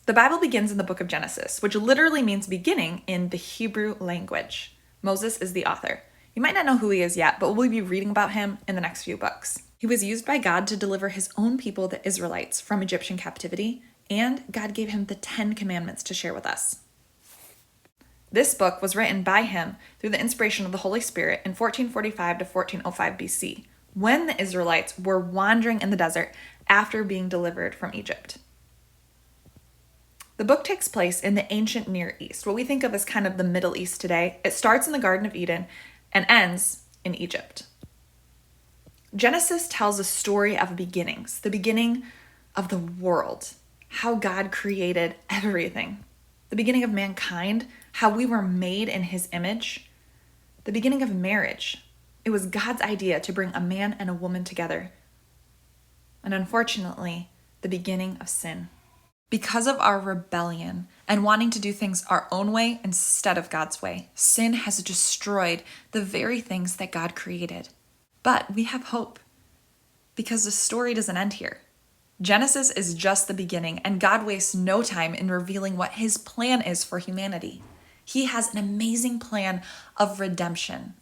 The Bible begins in the book of Genesis, which literally means beginning in the Hebrew language. Moses is the author. You might not know who he is yet, but we'll be reading about him in the next few books. He was used by God to deliver his own people, the Israelites, from Egyptian captivity, and God gave him the 10 Commandments to share with us. This book was written by him through the inspiration of the Holy Spirit in 1445 to 1405 BC, when the Israelites were wandering in the desert after being delivered from Egypt. The book takes place in the ancient Near East, what we think of as kind of the Middle East today. It starts in the Garden of Eden and ends in Egypt. Genesis tells a story of beginnings, the beginning of the world, how God created everything, the beginning of mankind, how we were made in his image, the beginning of marriage. It was God's idea to bring a man and a woman together. And unfortunately, the beginning of sin. Because of our rebellion and wanting to do things our own way instead of God's way, sin has destroyed the very things that God created. But we have hope, because the story doesn't end here. Genesis is just the beginning, and God wastes no time in revealing what his plan is for humanity. He has an amazing plan of redemption.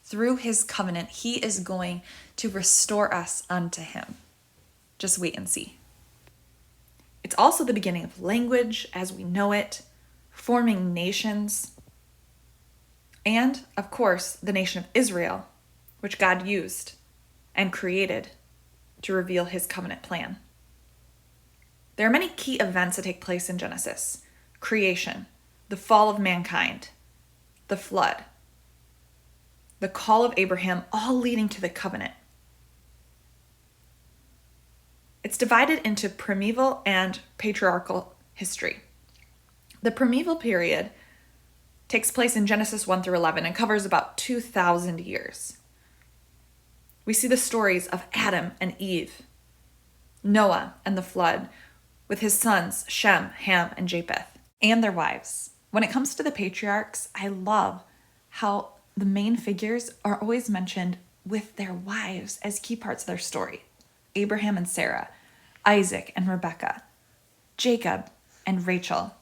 Through his covenant, he is going to restore us unto him. Just wait and see. It's also the beginning of language as we know it, forming nations, and, of course, the nation of Israel, which God used and created to reveal his covenant plan. There are many key events that take place in Genesis: creation, the fall of mankind, the flood, the call of Abraham, all leading to the covenant. It's divided into primeval and patriarchal history. The primeval period takes place in Genesis 1 through 11 and covers about 2,000 years. We see the stories of Adam and Eve, Noah and the flood, with his sons Shem, Ham, and Japheth, and their wives. When it comes to the patriarchs, I love how the main figures are always mentioned with their wives as key parts of their story. Abraham and Sarah, Isaac and Rebekah, Jacob and Rachel.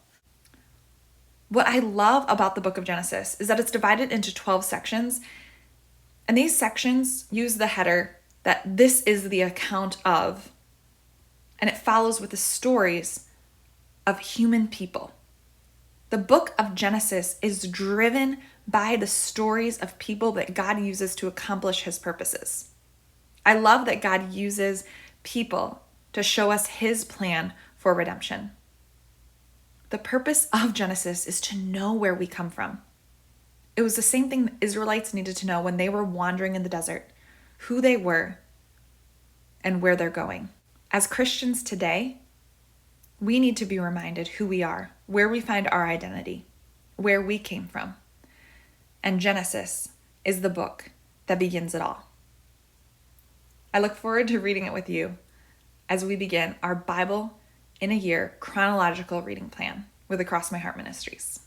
What I love about the book of Genesis is that it's divided into 12 sections, and these sections use the header that this is the account of, and it follows with the stories of human people. The book of Genesis is driven by the stories of people that God uses to accomplish his purposes. I love that God uses people to show us his plan for redemption. The purpose of Genesis is to know where we come from. It was the same thing the Israelites needed to know when they were wandering in the desert, who they were and where they're going. As Christians today, we need to be reminded who we are, where we find our identity, where we came from. And Genesis is the book that begins it all. I look forward to reading it with you as we begin our Bible in a Year chronological reading plan with Across My Heart Ministries.